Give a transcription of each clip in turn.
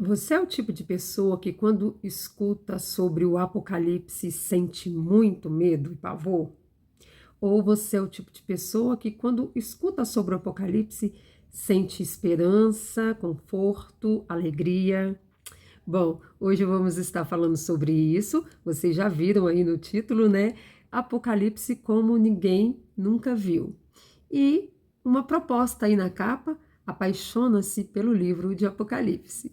Você é o tipo de pessoa que, quando escuta sobre o Apocalipse, sente muito medo e pavor? Ou você é o tipo de pessoa que, quando escuta sobre o Apocalipse, sente esperança, conforto, alegria? Bom, hoje vamos estar falando sobre isso. Vocês já viram aí no título, né? Apocalipse como ninguém nunca viu. E uma proposta aí na capa: apaixona-se pelo livro de Apocalipse.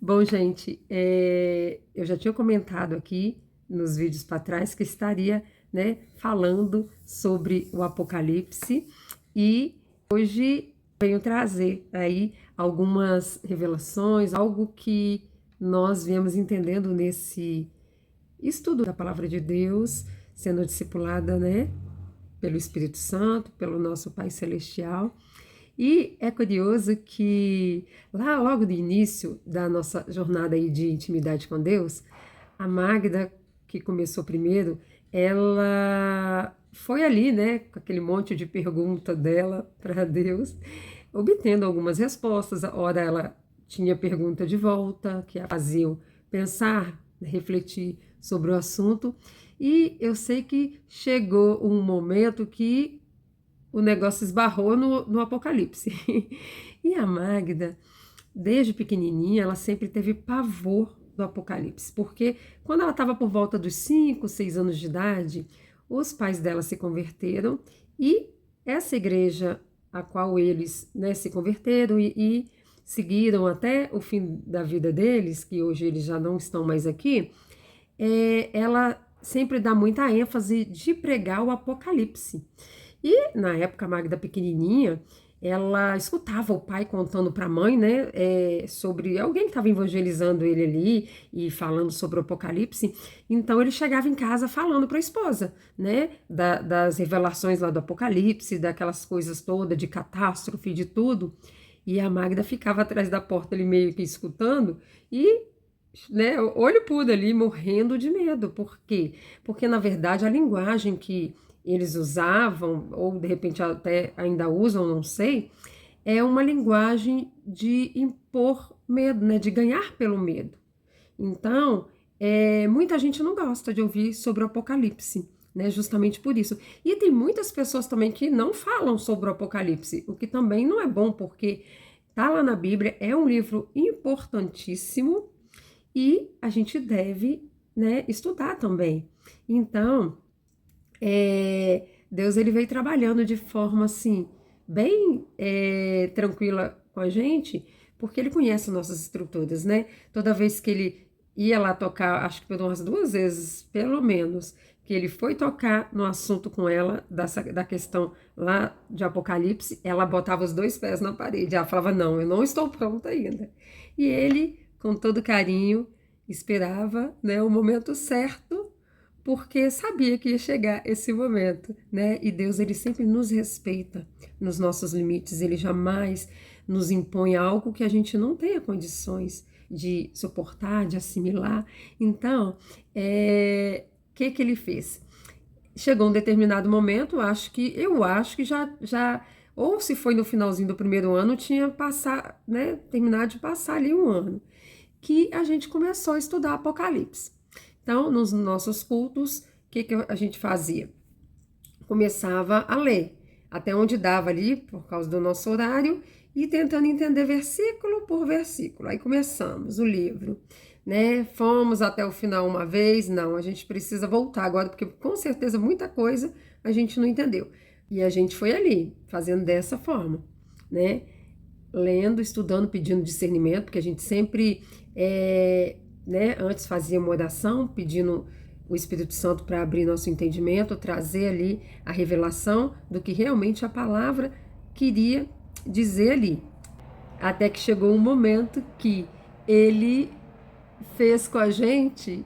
Bom, gente, eu já tinha comentado aqui nos vídeos para trás que estaria, né, falando sobre o Apocalipse e hoje venho trazer aí algumas revelações, algo que nós viemos entendendo nesse estudo da Palavra de Deus, sendo discipulada, né, pelo Espírito Santo, pelo nosso Pai Celestial. E é curioso que lá logo no início da nossa jornada aí de intimidade com Deus, a Magda, que começou primeiro, ela foi ali, né, com aquele monte de pergunta dela para Deus, obtendo algumas respostas. Ora ela tinha pergunta de volta, que a faziam pensar, refletir sobre o assunto. E eu sei que chegou um momento que o negócio esbarrou no Apocalipse. E a Magda, desde pequenininha, ela sempre teve pavor do Apocalipse, porque quando ela estava por volta dos 5, 6 anos de idade, os pais dela se converteram e essa igreja a qual eles, né, se converteram e seguiram até o fim da vida deles, que hoje eles já não estão mais aqui, ela sempre dá muita ênfase de pregar o Apocalipse. E na época, a Magda pequenininha, ela escutava o pai contando para a mãe, né, sobre alguém que estava evangelizando ele ali e falando sobre o Apocalipse. Então ele chegava em casa falando para a esposa, né, das revelações lá do Apocalipse, daquelas coisas todas de catástrofe, de tudo. E a Magda ficava atrás da porta ali meio que escutando e, né, olho pudo ali, morrendo de medo. Por quê? Porque, na verdade, a linguagem que eles usavam, ou de repente até ainda usam, não sei, é uma linguagem de impor medo, né, de ganhar pelo medo. Então, muita gente não gosta de ouvir sobre o Apocalipse, né, justamente por isso. E tem muitas pessoas também que não falam sobre o Apocalipse, o que também não é bom, porque tá lá na Bíblia, é um livro importantíssimo e a gente deve, né, estudar também. Então, Deus ele veio trabalhando de forma assim, bem tranquila com a gente, porque ele conhece nossas estruturas, né? Toda vez que ele ia lá tocar, acho que por umas 2 vezes, pelo menos, que ele foi tocar no assunto com ela, da questão lá de Apocalipse, ela botava os 2 pés na parede. Ela falava: Não, eu não estou pronta ainda. E ele, com todo carinho, esperava, né, o momento certo, porque sabia que ia chegar esse momento, né? E Deus, ele sempre nos respeita nos nossos limites, ele jamais nos impõe algo que a gente não tenha condições de suportar, de assimilar. Então, que ele fez? Chegou um determinado momento, eu acho que já, ou se foi no finalzinho do primeiro ano, tinha passar, né, terminado de passar ali um ano, que a gente começou a estudar Apocalipse. Então, nos nossos cultos, o que a gente fazia? Começava a ler, até onde dava ali, por causa do nosso horário, e tentando entender versículo por versículo. Aí começamos o livro, né? Fomos até o final uma vez, não, a gente precisa voltar agora, porque com certeza muita coisa a gente não entendeu. E a gente foi ali, fazendo dessa forma, né? Lendo, estudando, pedindo discernimento, porque a gente sempre, né, antes fazia uma oração, pedindo o Espírito Santo para abrir nosso entendimento, trazer ali a revelação do que realmente a palavra queria dizer ali. Até que chegou um momento que ele fez com a gente,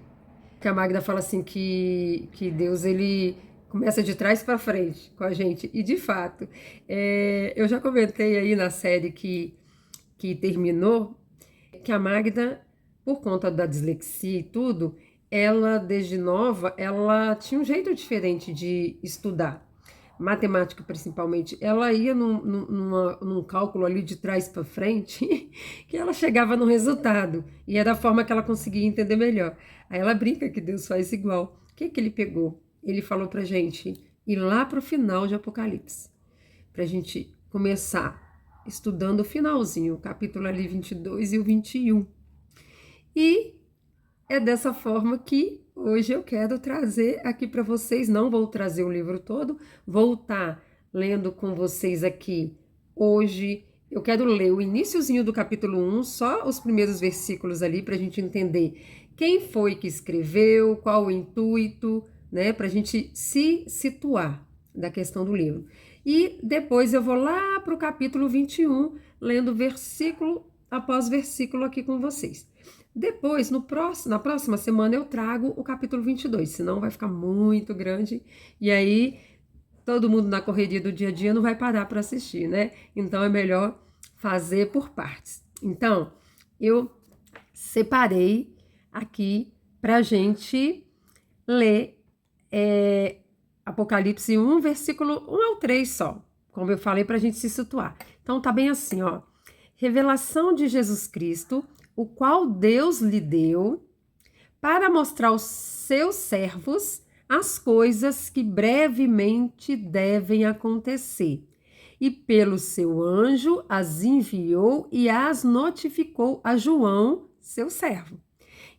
que a Magda fala assim que Deus ele começa de trás para frente com a gente. E de fato, eu já comentei aí na série que terminou, que a Magda, por conta da dislexia e tudo, ela, desde nova, ela tinha um jeito diferente de estudar. Matemática, principalmente. Ela ia num cálculo ali de trás para frente, que ela chegava no resultado. E é da forma que ela conseguia entender melhor. Aí ela brinca que Deus faz igual. O que que ele pegou? Ele falou pra gente ir lá pro final de Apocalipse. Pra gente começar estudando o finalzinho, o capítulo ali 22 e o 21. E é dessa forma que hoje eu quero trazer aqui para vocês. Não vou trazer o livro todo, vou estar lendo com vocês aqui hoje. Eu quero ler o iniciozinho do capítulo 1, só os primeiros versículos ali, para a gente entender quem foi que escreveu, qual o intuito, né? Para a gente se situar da questão do livro. E depois eu vou lá para o capítulo 21, lendo versículo após versículo aqui com vocês. Depois, na próxima semana, eu trago o capítulo 22, senão vai ficar muito grande. E aí, todo mundo na correria do dia a dia não vai parar para assistir, né? Então, é melhor fazer por partes. Então, eu separei aqui para gente ler Apocalipse 1, versículo 1 ao 3 só. Como eu falei, para a gente se situar. Então, tá bem assim, ó. Revelação de Jesus Cristo, o qual Deus lhe deu para mostrar aos seus servos as coisas que brevemente devem acontecer. E pelo seu anjo as enviou e as notificou a João, seu servo.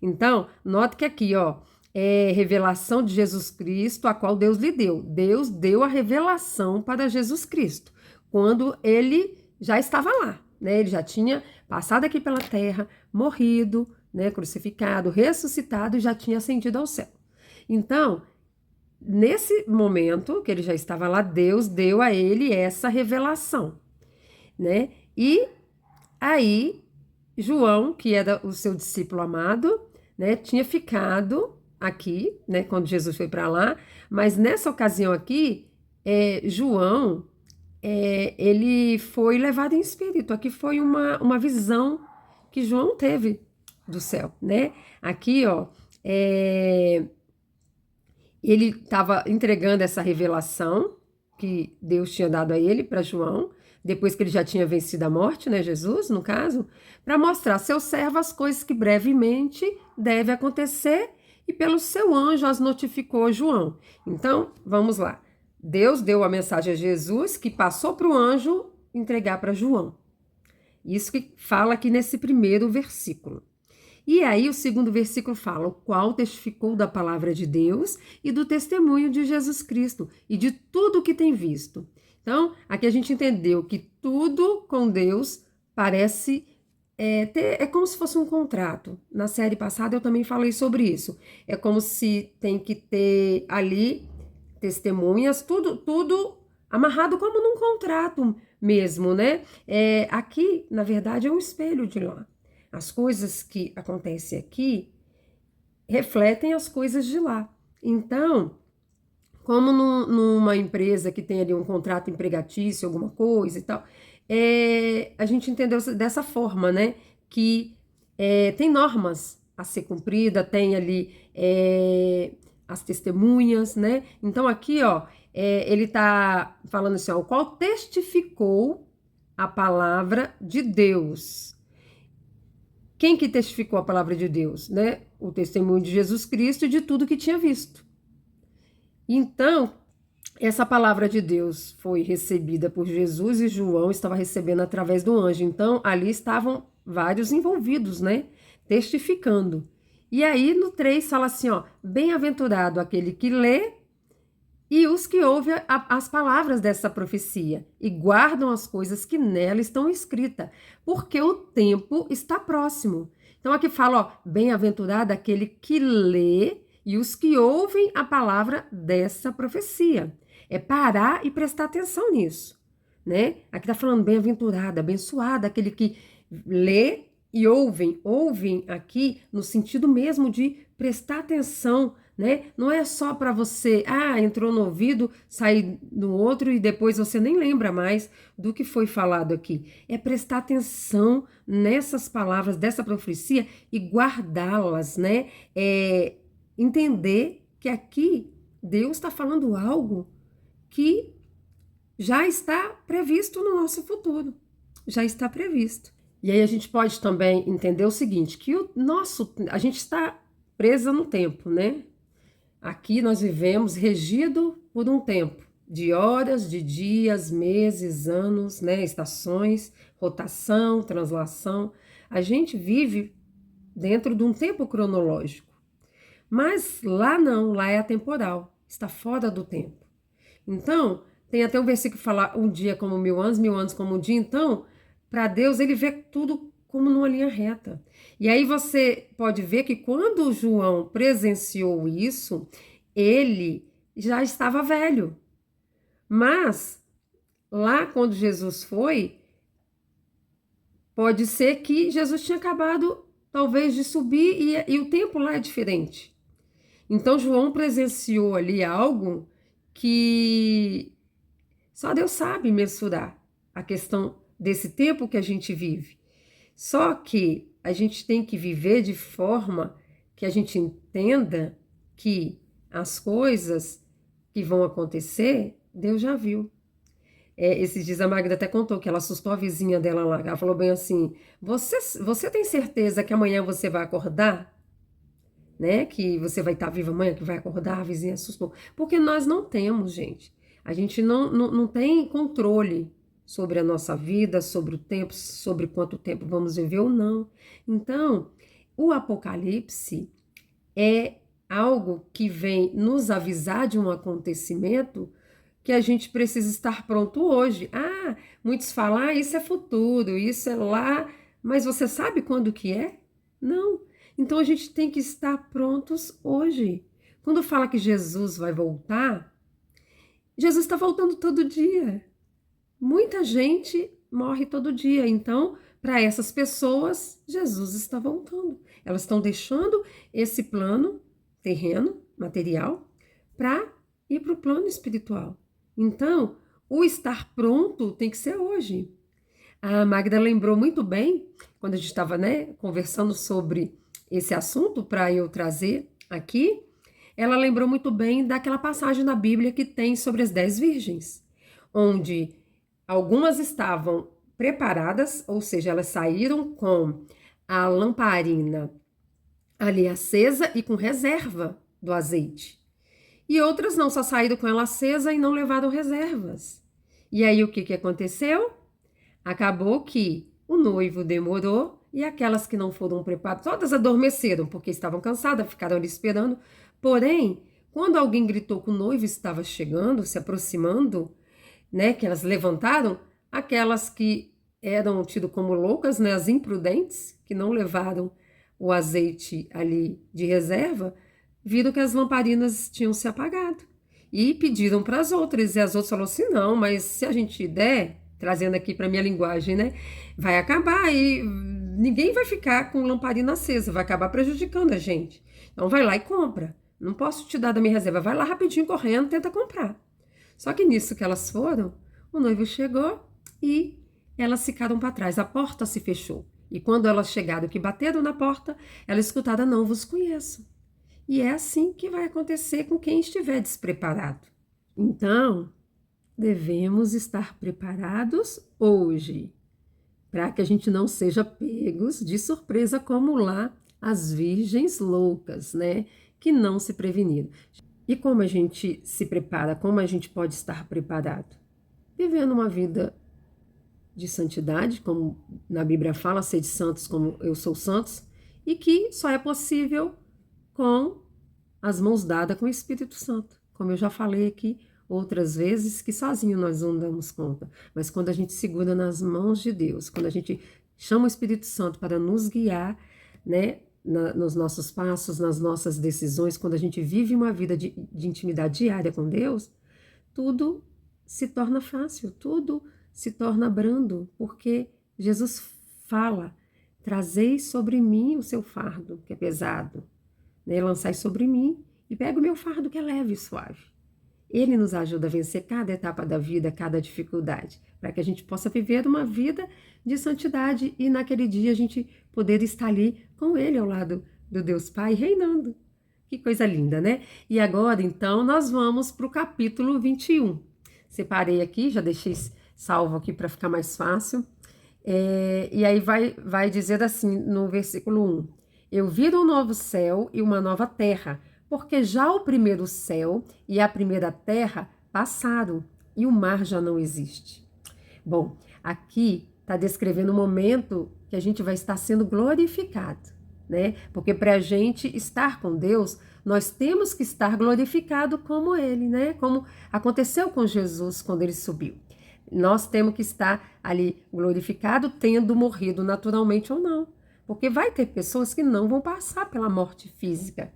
Então, note que aqui, ó, é revelação de Jesus Cristo, a qual Deus lhe deu. Deus deu a revelação para Jesus Cristo, quando ele já estava lá, né? Ele já tinha passado aqui pela terra, morrido, né? Crucificado, ressuscitado e já tinha ascendido ao céu. Então, nesse momento que ele já estava lá, Deus deu a ele essa revelação, né? E aí, João, que era o seu discípulo amado, né, tinha ficado aqui, né, quando Jesus foi para lá, mas nessa ocasião aqui, João, ele foi levado em espírito. Aqui foi uma visão que João teve do céu, né? Aqui, ó, ele estava entregando essa revelação que Deus tinha dado a ele, para João, depois que ele já tinha vencido a morte, né, Jesus, no caso, para mostrar a seu servo as coisas que brevemente deve acontecer, e pelo seu anjo as notificou a João. Então, vamos lá. Deus deu a mensagem a Jesus, que passou para o anjo entregar para João. Isso que fala aqui nesse primeiro versículo. E aí o segundo versículo fala, o qual testificou da palavra de Deus e do testemunho de Jesus Cristo e de tudo o que tem visto. Então, aqui a gente entendeu que tudo com Deus parece é como se fosse um contrato. Na série passada eu também falei sobre isso. É como se tem que ter ali testemunhas, tudo amarrado como num contrato mesmo, né? Aqui, na verdade, é um espelho de lá. As coisas que acontecem aqui refletem as coisas de lá. Então, como numa empresa que tem ali um contrato empregatício, alguma coisa e tal, a gente entendeu dessa forma, né? Que tem normas a ser cumprida, tem ali as testemunhas, né? Então aqui, ó, ele tá falando assim, ó, o qual testificou a palavra de Deus. Quem que testificou a palavra de Deus, né? O testemunho de Jesus Cristo e de tudo que tinha visto. Então, essa palavra de Deus foi recebida por Jesus e João estava recebendo através do anjo. Então, ali estavam vários envolvidos, né? Testificando. E aí, no 3, fala assim, ó, bem-aventurado aquele que lê e os que ouvem as palavras dessa profecia e guardam as coisas que nela estão escritas, porque o tempo está próximo. Então aqui fala, ó, bem-aventurado aquele que lê e os que ouvem a palavra dessa profecia. É parar e prestar atenção nisso, né? Aqui está falando bem-aventurado, abençoado, aquele que lê e ouvem aqui no sentido mesmo de prestar atenção, né? Não é só para você, entrou no ouvido, sair no outro e depois você nem lembra mais do que foi falado aqui. É prestar atenção nessas palavras dessa profecia e guardá-las, né? entender que aqui Deus está falando algo que já está previsto no nosso futuro, já está previsto. E aí a gente pode também entender o seguinte, que a gente está presa no tempo, né? Aqui nós vivemos regido por um tempo, de horas, de dias, meses, anos, né? Estações, rotação, translação. A gente vive dentro de um tempo cronológico. Mas lá não, lá é atemporal, está fora do tempo. Então, tem até um versículo que fala um dia como 1000 anos como um dia. Então, para Deus, ele vê tudo como numa linha reta. E aí você pode ver que quando João presenciou isso, ele já estava velho. Mas, lá quando Jesus foi, pode ser que Jesus tinha acabado, talvez, de subir e o tempo lá é diferente. Então, João presenciou ali algo que só Deus sabe mensurar a questão desse tempo que a gente vive. Só que a gente tem que viver de forma que a gente entenda que as coisas que vão acontecer, Deus já viu. Esses dias a Magda até contou que ela assustou a vizinha dela lá. Ela falou bem assim, você tem certeza que amanhã você vai acordar? Né? Que você vai estar viva amanhã, que vai acordar? A vizinha assustou. Porque nós não temos, gente. A gente não tem controle sobre a nossa vida, sobre o tempo, sobre quanto tempo vamos viver ou não. Então, o Apocalipse é algo que vem nos avisar de um acontecimento que a gente precisa estar pronto hoje. Ah, muitos falam, isso é futuro, isso é lá, mas você sabe quando que é? Não. Então a gente tem que estar prontos hoje. Quando fala que Jesus vai voltar, Jesus está voltando todo dia. Muita gente morre todo dia. Então, para essas pessoas, Jesus está voltando. Elas estão deixando esse plano terreno, material, para ir para o plano espiritual. Então, o estar pronto tem que ser hoje. A Magda lembrou muito bem, quando a gente estava, né, conversando sobre esse assunto, para eu trazer aqui, ela lembrou muito bem daquela passagem na Bíblia que tem sobre as 10 virgens, onde algumas estavam preparadas, ou seja, elas saíram com a lamparina ali acesa e com reserva do azeite. E outras não, só saíram com ela acesa e não levaram reservas. E aí o que aconteceu? Acabou que o noivo demorou e aquelas que não foram preparadas, todas adormeceram porque estavam cansadas, ficaram ali esperando. Porém, quando alguém gritou que o noivo estava chegando, se aproximando, né, que elas levantaram, aquelas que eram tidas como loucas, né, as imprudentes, que não levaram o azeite ali de reserva, viram que as lamparinas tinham se apagado e pediram para as outras, e as outras falaram assim, não, mas se a gente der, trazendo aqui para minha linguagem, né, vai acabar e ninguém vai ficar com lamparina acesa, vai acabar prejudicando a gente. Então vai lá e compra. Não posso te dar da minha reserva, vai lá rapidinho correndo, tenta comprar. Só que nisso que elas foram, o noivo chegou e elas ficaram para trás, a porta se fechou. E quando elas chegaram, que bateram na porta, elas escutaram, não vos conheço. E é assim que vai acontecer com quem estiver despreparado. Então, devemos estar preparados hoje, para que a gente não seja pegos de surpresa como lá as virgens loucas, né? Que não se preveniram. E como a gente se prepara? Como a gente pode estar preparado? Vivendo uma vida de santidade, como na Bíblia fala, sede santos como eu sou santos, e que só é possível com as mãos dadas com o Espírito Santo. Como eu já falei aqui outras vezes, que sozinho nós não damos conta. Mas quando a gente segura nas mãos de Deus, quando a gente chama o Espírito Santo para nos guiar, né, nos nossos passos, nas nossas decisões, quando a gente vive uma vida de intimidade diária com Deus, tudo se torna fácil, tudo se torna brando, porque Jesus fala, trazei sobre mim o seu fardo, que é pesado, né? Lançai sobre mim e pega o meu fardo que é leve e suave. Ele nos ajuda a vencer cada etapa da vida, cada dificuldade, para que a gente possa viver uma vida de santidade e naquele dia a gente poder estar ali com Ele ao lado do Deus Pai, reinando, Que coisa linda, né? E agora, então, nós vamos para o capítulo 21. Separei aqui, já deixei salvo aqui para ficar mais fácil. E aí vai dizer assim no versículo 1: Eu vi um novo céu e uma nova terra, porque já o primeiro céu e a primeira terra passaram, e o mar já não existe. Bom, aqui está descrevendo o momento que a gente vai estar sendo glorificado, né? Porque para a gente estar com Deus, nós temos que estar glorificado como Ele, né? Como aconteceu com Jesus quando Ele subiu. Nós temos que estar ali glorificado, tendo morrido naturalmente ou não. Porque vai ter pessoas que não vão passar pela morte física,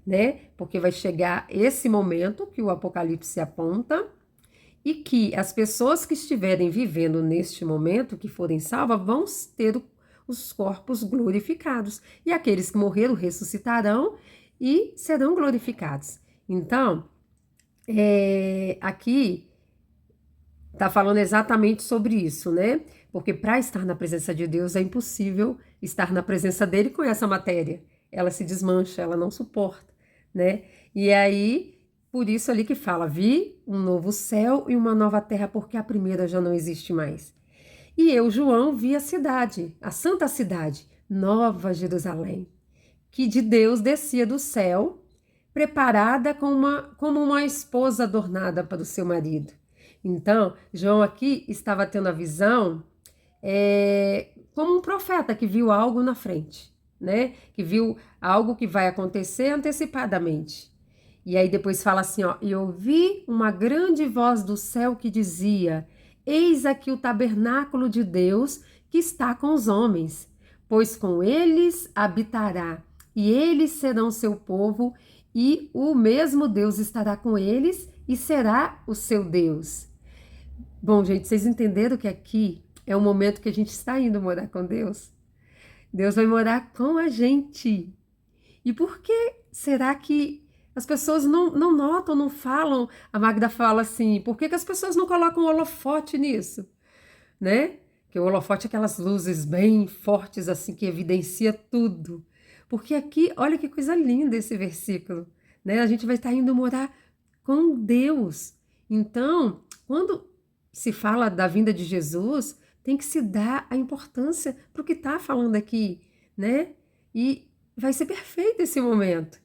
né? Porque vai chegar esse momento que o Apocalipse aponta, e que as pessoas que estiverem vivendo neste momento, que forem salvas, vão ter os corpos glorificados. E aqueles que morreram ressuscitarão e serão glorificados. Então, aqui está falando exatamente sobre isso, né? Porque para estar na presença de Deus é impossível estar na presença dele com essa matéria. Ela se desmancha, ela não suporta, né? E aí, por isso ali que fala, vi um novo céu e uma nova terra, porque a primeira já não existe mais. E eu, João, vi a cidade, a santa cidade, Nova Jerusalém, que de Deus descia do céu, preparada como uma esposa adornada para o seu marido. Então, João aqui estava tendo a visão como um profeta que viu algo na frente, né? Que viu algo que vai acontecer antecipadamente. E aí depois fala assim, ó, e ouvi uma grande voz do céu que dizia: Eis aqui o tabernáculo de Deus que está com os homens, pois com eles habitará, e eles serão seu povo, e o mesmo Deus estará com eles e será o seu Deus. Bom, gente, vocês entenderam que aqui é o momento que a gente está indo morar com Deus? Deus vai morar com a gente. E por que será que as pessoas não notam, não falam? A Magda fala assim, por que as pessoas não colocam holofote nisso? Né? Que o holofote é aquelas luzes bem fortes assim que evidencia tudo. Porque aqui, olha que coisa linda esse versículo, né? A gente vai estar indo morar com Deus. Então, quando se fala da vinda de Jesus, tem que se dar a importância para o que está falando aqui, né? E vai ser perfeito esse momento.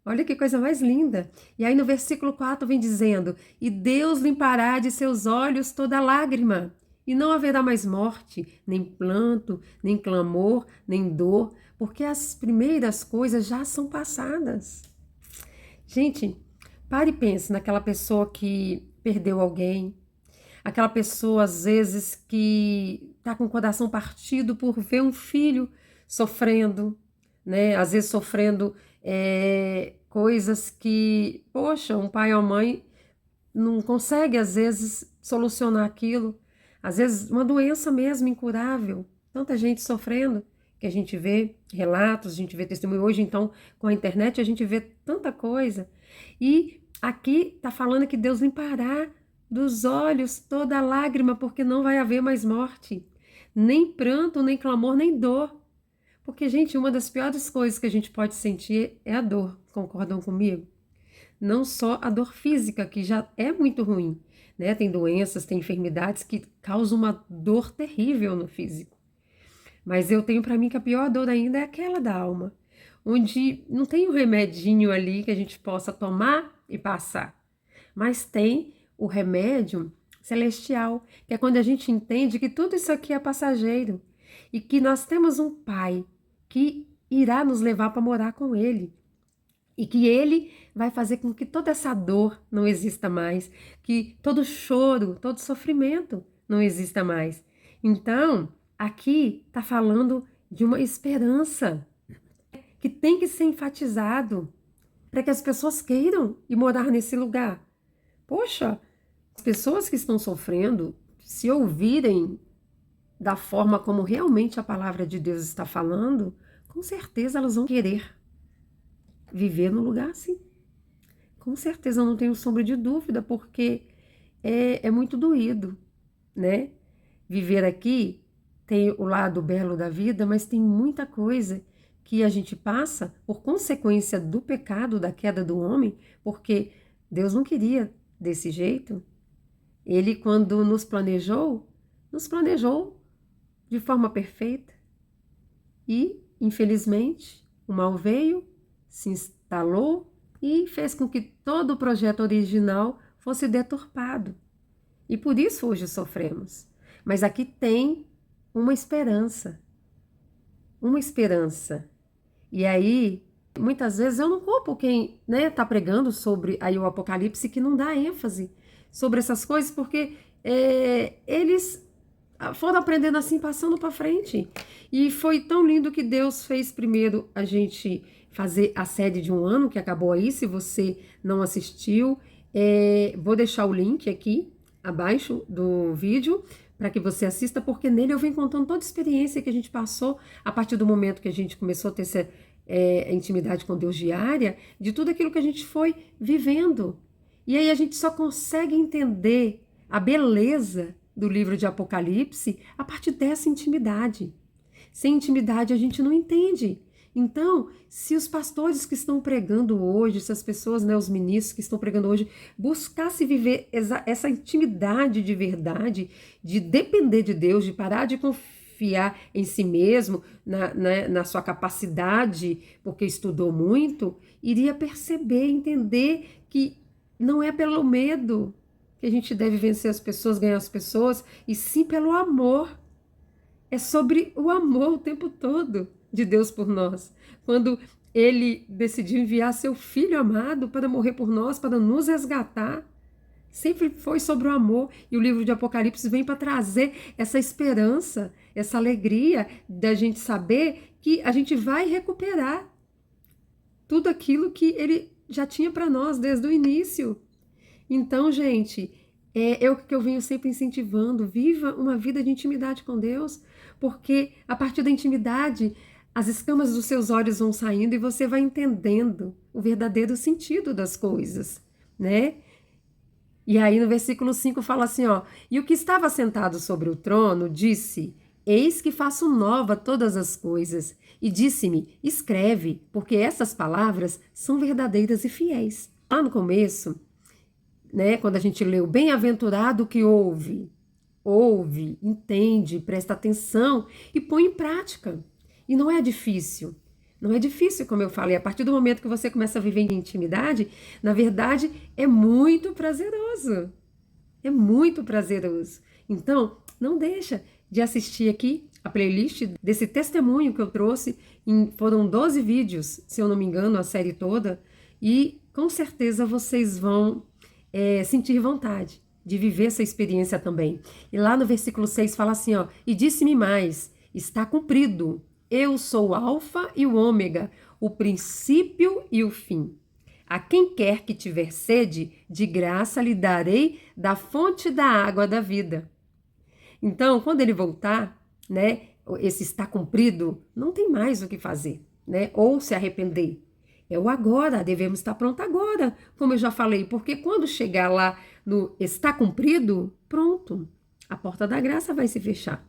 Olha que coisa mais linda. E aí no versículo 4 vem dizendo: E Deus limpará de seus olhos toda lágrima, e não haverá mais morte, nem pranto, nem clamor, nem dor, porque as primeiras coisas já são passadas. Gente, pare e pense naquela pessoa que perdeu alguém, aquela pessoa às vezes que está com o coração partido por ver um filho sofrendo, né? Às vezes sofrendo coisas que, poxa, um pai ou mãe não consegue às vezes solucionar aquilo. Às vezes uma doença mesmo incurável, tanta gente sofrendo, que a gente vê relatos, a gente vê testemunho. Hoje, então, com a internet, a gente vê tanta coisa. E aqui está falando que Deus limpará dos olhos toda lágrima, porque não vai haver mais morte, nem pranto, nem clamor, nem dor. Porque, gente, uma das piores coisas que a gente pode sentir é a dor, concordam comigo? Não só a dor física, que já é muito ruim, né? Tem doenças, tem enfermidades que causam uma dor terrível no físico. Mas eu tenho para mim que a pior dor ainda é aquela da alma, onde não tem um remedinho ali que a gente possa tomar e passar, mas tem o remédio celestial, que é quando a gente entende que tudo isso aqui é passageiro e que nós temos um Pai que irá nos levar para morar com Ele. E que Ele vai fazer com que toda essa dor não exista mais, que todo choro, todo sofrimento não exista mais. Então, aqui está falando de uma esperança que tem que ser enfatizado para que as pessoas queiram ir morar nesse lugar. Poxa, as pessoas que estão sofrendo, se ouvirem da forma como realmente a palavra de Deus está falando, com certeza elas vão querer viver num lugar assim. Com certeza, eu não tenho sombra de dúvida, porque é muito doído, né? Viver aqui tem o lado belo da vida, mas tem muita coisa que a gente passa por consequência do pecado, da queda do homem, porque Deus não queria desse jeito. Ele, quando nos planejou de forma perfeita. E, infelizmente, o mal veio, se instalou e fez com que todo o projeto original fosse deturpado. E por isso hoje sofremos. Mas aqui tem uma esperança. Uma esperança. E aí, muitas vezes eu não culpo quem tá pregando sobre aí o Apocalipse, que não dá ênfase sobre essas coisas, porque eles foram aprendendo assim, passando para frente. E foi tão lindo que Deus fez primeiro a gente fazer a série de 1 ano, que acabou aí. Se você não assistiu, vou deixar o link aqui abaixo do vídeo para que você assista, porque nele eu venho contando toda a experiência que a gente passou a partir do momento que a gente começou a ter essa intimidade com Deus diária, de tudo aquilo que a gente foi vivendo. E aí a gente só consegue entender a beleza do livro de Apocalipse a partir dessa intimidade. Sem intimidade a gente não entende. Então, se os pastores que estão pregando hoje, se as pessoas, os ministros que estão pregando hoje, buscassem viver essa intimidade de verdade, de depender de Deus, de parar de confiar em si mesmo, na sua capacidade, porque estudou muito, iria perceber, entender que não é pelo medo que a gente deve vencer as pessoas, ganhar as pessoas, e sim pelo amor. É sobre o amor o tempo todo de Deus por nós. Quando Ele decidiu enviar seu Filho amado para morrer por nós, para nos resgatar, sempre foi sobre o amor. E o livro de Apocalipse vem para trazer essa esperança, essa alegria da gente saber que a gente vai recuperar tudo aquilo que Ele já tinha para nós desde o início. Então, gente, é o que eu venho sempre incentivando: viva uma vida de intimidade com Deus, porque a partir da intimidade as escamas dos seus olhos vão saindo e você vai entendendo o verdadeiro sentido das coisas, né? E aí no versículo 5 fala assim, ó: e o que estava sentado sobre o trono disse: eis que faço nova todas as coisas. E disse-me: escreve, porque essas palavras são verdadeiras e fiéis. Lá no começo, quando a gente leu: bem-aventurado que ouve, entende, presta atenção e põe em prática. E não é difícil. Não é difícil, como eu falei. A partir do momento que você começa a viver em intimidade, na verdade, é muito prazeroso. É muito prazeroso. Então, não deixa de assistir aqui a playlist desse testemunho que eu trouxe. Foram 12 vídeos, se eu não me engano, a série toda. E com certeza vocês vão sentir vontade de viver essa experiência também. E lá no versículo 6 fala assim, ó: e disse-me mais: está cumprido. Eu sou o Alfa e o Ômega, o princípio e o fim. A quem quer que tiver sede, de graça lhe darei da fonte da água da vida. Então, quando ele voltar, esse está cumprido, não tem mais o que fazer, ou se arrepender. É o agora, devemos estar pronto agora, como eu já falei, porque quando chegar lá no está cumprido, pronto, a porta da graça vai se fechar,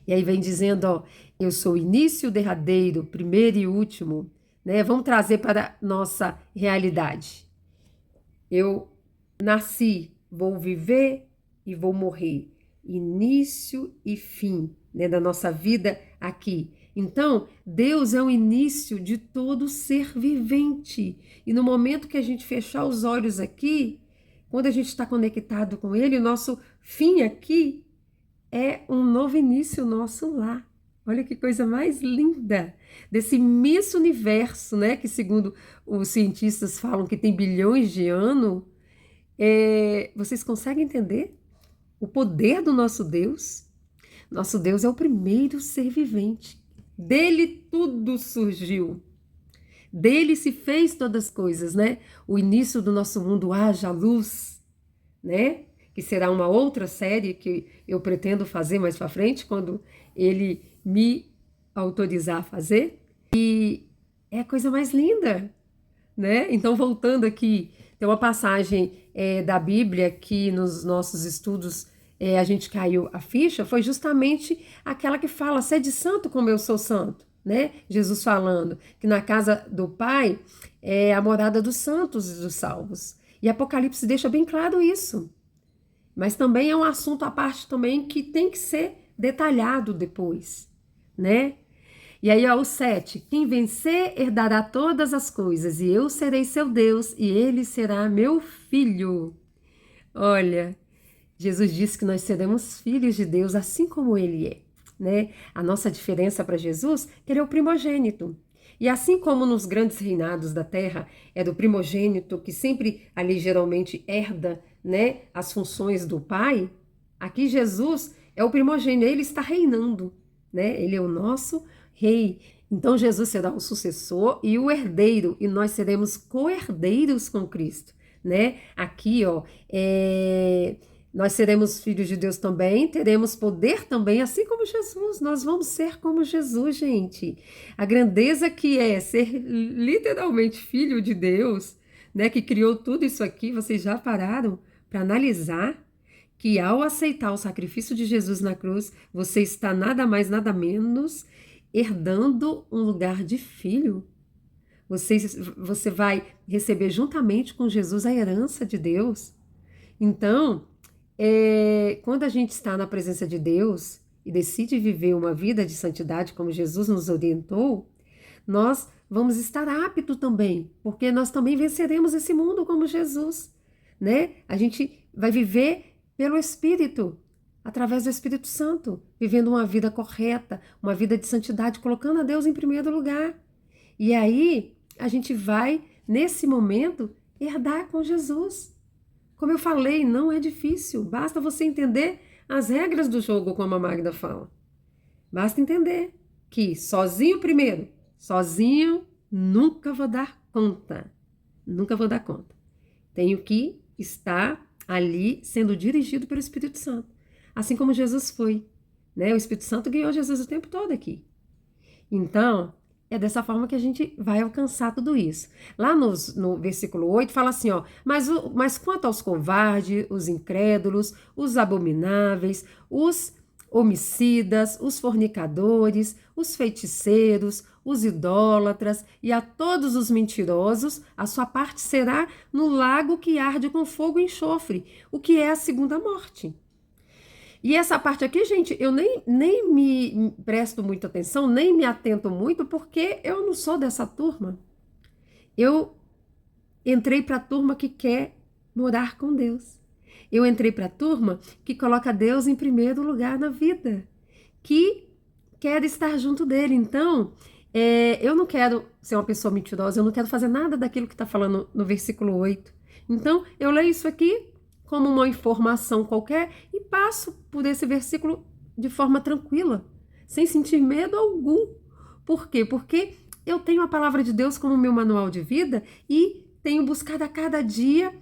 E aí vem dizendo, ó: eu sou o início, o derradeiro, primeiro e último, Vamos trazer para a nossa realidade. Eu nasci, vou viver e vou morrer. Início e fim, da nossa vida aqui. Então, Deus é o início de todo ser vivente. E no momento que a gente fechar os olhos aqui, quando a gente está conectado com Ele, o nosso fim aqui é um novo início nosso lá. Olha que coisa mais linda, desse imenso universo, que segundo os cientistas falam que tem bilhões de anos. Vocês conseguem entender o poder do nosso Deus? Nosso Deus é o primeiro ser vivente. Dele tudo surgiu. Dele se fez todas as coisas, O início do nosso mundo, haja luz, Que será uma outra série que eu pretendo fazer mais para frente, quando ele me autorizar a fazer. E é a coisa mais linda, Então, voltando aqui, tem uma passagem da Bíblia que nos nossos estudos a gente caiu a ficha, foi justamente aquela que fala: sede santo como eu sou santo, né? Jesus falando que na casa do Pai é a morada dos santos e dos salvos. E Apocalipse deixa bem claro isso. Mas também é um assunto à parte também que tem que ser detalhado depois, né? E aí, ó, o 7. Quem vencer herdará todas as coisas, e eu serei seu Deus, e ele será meu filho. Olha, Jesus disse que nós seremos filhos de Deus, assim como ele é, né? A nossa diferença para Jesus é que ele é o primogênito. E assim como nos grandes reinados da terra é do primogênito que sempre ali geralmente herda, né, as funções do pai, aqui Jesus é o primogênito, ele está reinando, né? Ele é o nosso rei. Então Jesus será o sucessor e o herdeiro, e nós seremos co-herdeiros com Cristo, né? Aqui, ó, nós seremos filhos de Deus também, teremos poder também, assim como Jesus. Nós vamos ser como Jesus, gente. A grandeza que é ser literalmente filho de Deus, né? Que criou tudo isso aqui, vocês já pararam para analisar que ao aceitar o sacrifício de Jesus na cruz, você está nada mais, nada menos herdando um lugar de filho. Você vai receber juntamente com Jesus a herança de Deus. Então, quando a gente está na presença de Deus e decide viver uma vida de santidade como Jesus nos orientou, nós vamos estar aptos também, porque nós também venceremos esse mundo como Jesus, né? A gente vai viver pelo Espírito, através do Espírito Santo, vivendo uma vida correta, uma vida de santidade, colocando a Deus em primeiro lugar. E aí, a gente vai, nesse momento, herdar com Jesus. Como eu falei, não é difícil, basta você entender as regras do jogo, como a Magda fala. Basta entender que sozinho primeiro, sozinho nunca vou dar conta. Nunca vou dar conta. Tenho que estar ali sendo dirigido pelo Espírito Santo. Assim como Jesus foi, né? O Espírito Santo guiou Jesus o tempo todo aqui. Então, é dessa forma que a gente vai alcançar tudo isso. Lá no versículo 8 fala assim, ó, mas quanto aos covardes, os incrédulos, os abomináveis, os homicidas, os fornicadores, os feiticeiros, os idólatras e a todos os mentirosos, a sua parte será no lago que arde com fogo e enxofre, o que é a segunda morte. E essa parte aqui, gente, eu nem me presto muita atenção, nem me atento muito, porque eu não sou dessa turma. Eu entrei para a turma que quer morar com Deus. Eu entrei para a turma que coloca Deus em primeiro lugar na vida, que quer estar junto dele. Então, eu não quero ser uma pessoa mentirosa, eu não quero fazer nada daquilo que está falando no versículo 8. Então, eu leio isso aqui como uma informação qualquer e passo por esse versículo de forma tranquila, sem sentir medo algum. Por quê? Porque eu tenho a palavra de Deus como meu manual de vida e tenho buscado a cada dia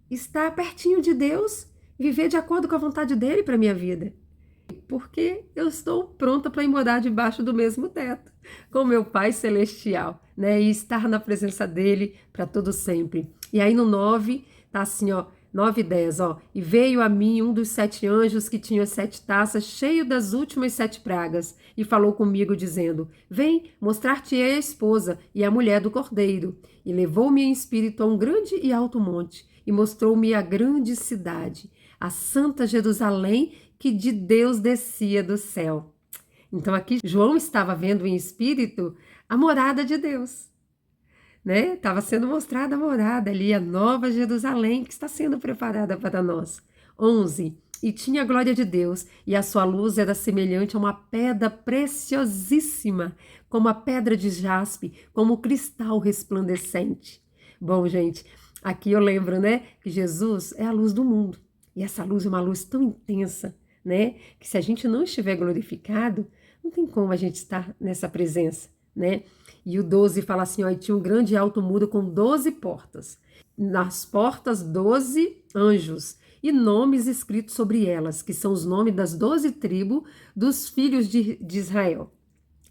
estar pertinho de Deus, viver de acordo com a vontade dele para minha vida. Porque eu estou pronta para ir morar debaixo do mesmo teto, com meu Pai Celestial, né? E estar na presença dele para todo sempre. E aí no 9, tá assim, ó, 9 e 10, ó. E veio a mim um dos 7 anjos que tinha 7 taças, cheio das últimas 7 pragas, e falou comigo, dizendo: Vem, mostrar-te-ei a esposa e a mulher do cordeiro. E levou-me em espírito a um grande e alto monte, e mostrou-me a grande cidade, a santa Jerusalém, que de Deus descia do céu. Então aqui João estava vendo em espírito a morada de Deus, né? Estava sendo mostrada a morada ali, a nova Jerusalém que está sendo preparada para nós. 11. E tinha a glória de Deus, e a sua luz era semelhante a uma pedra preciosíssima, como a pedra de jaspe, como cristal resplandecente. Bom, gente, aqui eu lembro, né, que Jesus é a luz do mundo. E essa luz é uma luz tão intensa, né, que se a gente não estiver glorificado, não tem como a gente estar nessa presença, né? E o 12 fala assim, ó, e tinha um grande e alto muro com 12 portas. Nas portas, 12 anjos e nomes escritos sobre elas, que são os nomes das 12 tribos dos filhos de Israel.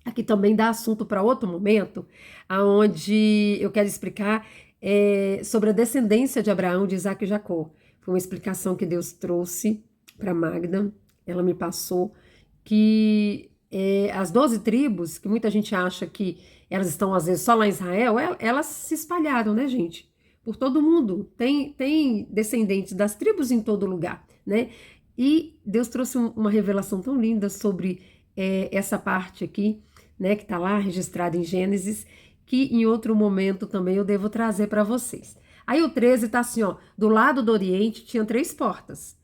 Aqui também dá assunto para outro momento, onde eu quero explicar sobre a descendência de Abraão, de Isaac e Jacó. Foi uma explicação que Deus trouxe para Magda. Ela me passou que as 12 tribos, que muita gente acha que elas estão às vezes só lá em Israel, elas se espalharam, né, gente? Por todo mundo. Tem descendentes das tribos em todo lugar, né? E Deus trouxe uma revelação tão linda sobre essa parte aqui, né, que está lá registrada em Gênesis, que em outro momento também eu devo trazer para vocês. Aí o 13 está assim, ó, do lado do Oriente tinha 3 portas.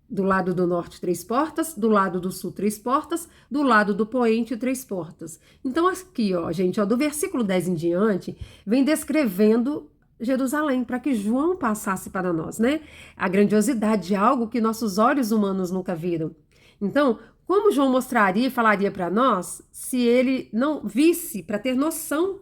Do lado do norte, 3 portas, do lado do sul, 3 portas, do lado do poente, 3 portas. Então aqui, ó, gente, ó, do versículo 10 em diante, vem descrevendo Jerusalém, para que João passasse para nós, né? A grandiosidade de algo que nossos olhos humanos nunca viram. Então, como João mostraria e falaria para nós se ele não visse, para ter noção,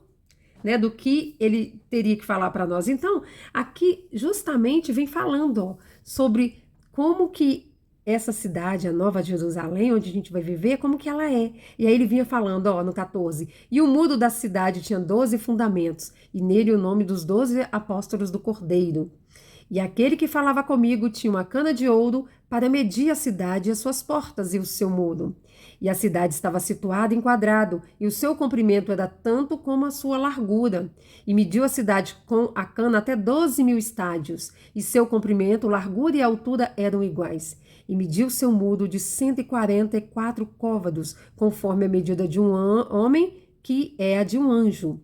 né, do que ele teria que falar para nós? Então, aqui justamente vem falando, ó, sobre como que essa cidade, a Nova Jerusalém, onde a gente vai viver, como que ela é. E aí ele vinha falando, ó, no 14, e o muro da cidade tinha 12 fundamentos, e nele o nome dos 12 apóstolos do Cordeiro. E aquele que falava comigo tinha uma cana de ouro para medir a cidade e as suas portas e o seu muro. E a cidade estava situada em quadrado, e o seu comprimento era tanto como a sua largura. E mediu a cidade com a cana até 12.000 estádios, e seu comprimento, largura e altura eram iguais. E mediu seu muro de 144 côvados, conforme a medida de um homem, que é a de um anjo.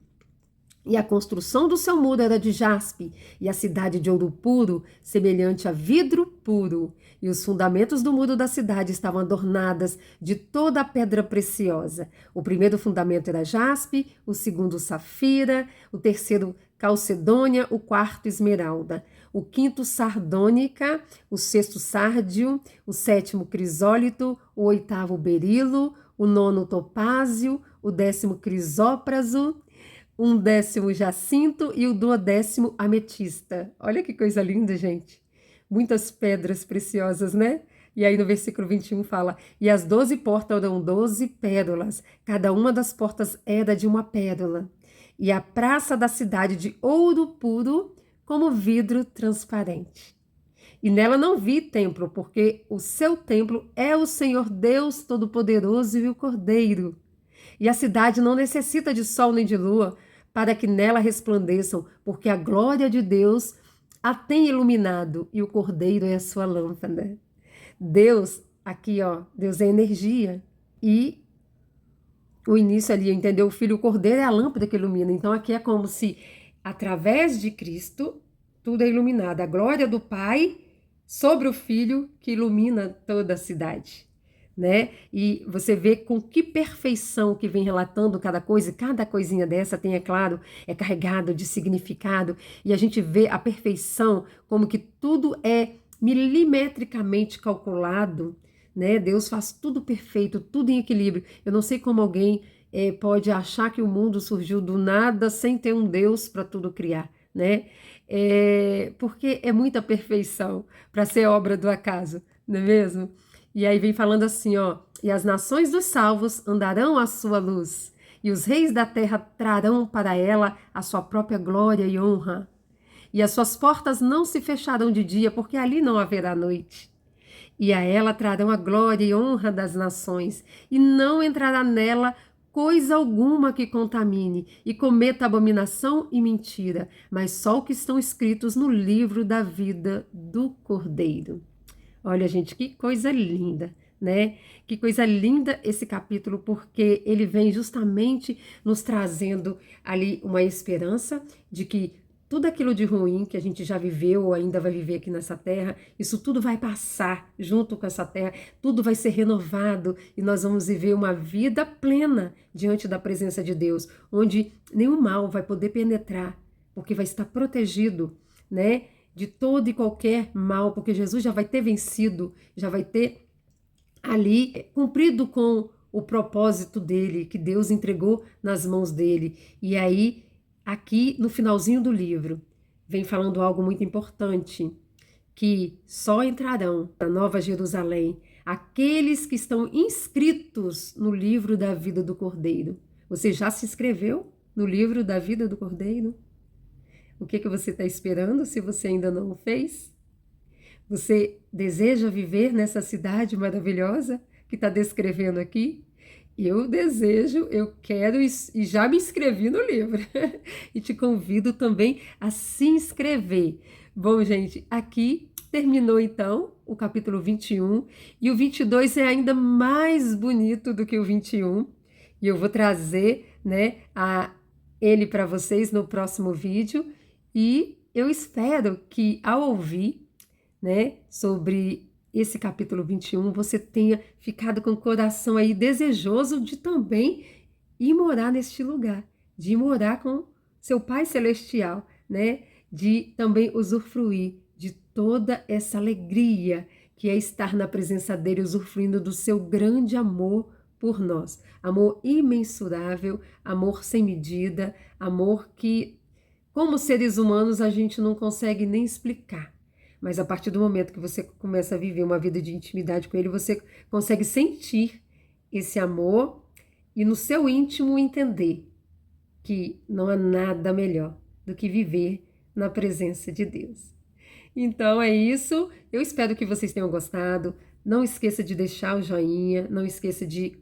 E a construção do seu muro era de jaspe, e a cidade de ouro puro, semelhante a vidro puro. E os fundamentos do muro da cidade estavam adornadas de toda a pedra preciosa. O primeiro fundamento era jaspe, o segundo safira, o terceiro calcedônia, o quarto esmeralda, o quinto sardônica, o sexto sárdio, o sétimo crisólito, o oitavo berilo, o nono topázio, o 10º crisópraso, um 10º jacinto e o 12º ametista. Olha que coisa linda, gente. Muitas pedras preciosas, né? E aí no versículo 21 fala, e as 12 portas eram 12 pérolas, cada uma das portas era de uma pérola. E a praça da cidade de ouro puro, como vidro transparente. E nela não vi templo, porque o seu templo é o Senhor Deus Todo-Poderoso e o Cordeiro. E a cidade não necessita de sol nem de lua, para que nela resplandeçam, porque a glória de Deus a tem iluminado, e o Cordeiro é a sua lâmpada. Deus, aqui ó, Deus é energia, e o início ali, entendeu? O Filho, o Cordeiro é a lâmpada que ilumina. Então aqui é como se, através de Cristo, tudo é iluminado. A glória do Pai sobre o Filho que ilumina toda a cidade, né? E você vê com que perfeição que vem relatando cada coisa, e cada coisinha dessa tem, é claro, é carregado de significado, e a gente vê a perfeição como que tudo é milimetricamente calculado, né? Deus faz tudo perfeito, tudo em equilíbrio. Eu não sei como alguém pode achar que o mundo surgiu do nada sem ter um Deus para tudo criar, né? Porque é muita perfeição para ser obra do acaso, não é mesmo? E aí vem falando assim, ó, e as nações dos salvos andarão à sua luz, e os reis da terra trarão para ela a sua própria glória e honra. E as suas portas não se fecharão de dia, porque ali não haverá noite. E a ela trarão a glória e honra das nações, e não entrará nela coisa alguma que contamine e cometa abominação e mentira, mas só o que estão escritos no livro da vida do Cordeiro. Olha, gente, que coisa linda, né? Que coisa linda esse capítulo, porque ele vem justamente nos trazendo ali uma esperança de que tudo aquilo de ruim que a gente já viveu ou ainda vai viver aqui nessa terra, isso tudo vai passar junto com essa terra, tudo vai ser renovado e nós vamos viver uma vida plena diante da presença de Deus, onde nenhum mal vai poder penetrar, porque vai estar protegido, né, de todo e qualquer mal, porque Jesus já vai ter vencido, já vai ter ali cumprido com o propósito dele, que Deus entregou nas mãos dele. E aí, aqui no finalzinho do livro, vem falando algo muito importante, que só entrarão na Nova Jerusalém aqueles que estão inscritos no livro da vida do Cordeiro. Você já se inscreveu no livro da vida do Cordeiro? O que você está esperando se você ainda não o fez? Você deseja viver nessa cidade maravilhosa que está descrevendo aqui? eu desejo, eu quero e já me inscrevi no livro. E te convido também a se inscrever. Bom, gente, aqui terminou então o capítulo 21 e o 22 é ainda mais bonito do que o 21. E eu vou trazer, né, ele para vocês no próximo vídeo e eu espero que ao ouvir, né, sobre esse capítulo 21, você tenha ficado com o coração aí desejoso de também ir morar neste lugar, de morar com seu Pai Celestial, né, de também usufruir de toda essa alegria que é estar na presença dele, usufruindo do seu grande amor por nós. Amor imensurável, amor sem medida, amor que, como seres humanos, a gente não consegue nem explicar. Mas a partir do momento que você começa a viver uma vida de intimidade com ele, você consegue sentir esse amor e no seu íntimo entender que não há nada melhor do que viver na presença de Deus. Então é isso. Eu espero que vocês tenham gostado. Não esqueça de deixar o joinha, não esqueça de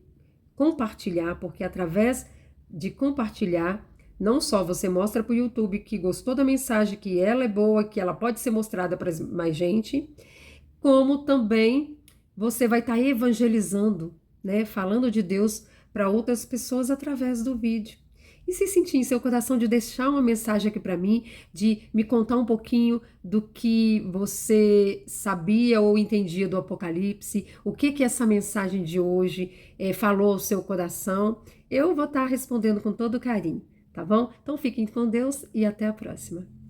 compartilhar, porque através de compartilhar, não só você mostra para o YouTube que gostou da mensagem, que ela é boa, que ela pode ser mostrada para mais gente, como também você vai estar evangelizando, né, falando de Deus para outras pessoas através do vídeo. E se sentir em seu coração de deixar uma mensagem aqui para mim, de me contar um pouquinho do que você sabia ou entendia do Apocalipse, o que essa mensagem de hoje falou ao seu coração, eu vou estar respondendo com todo carinho, tá bom? Então fiquem com Deus e até a próxima.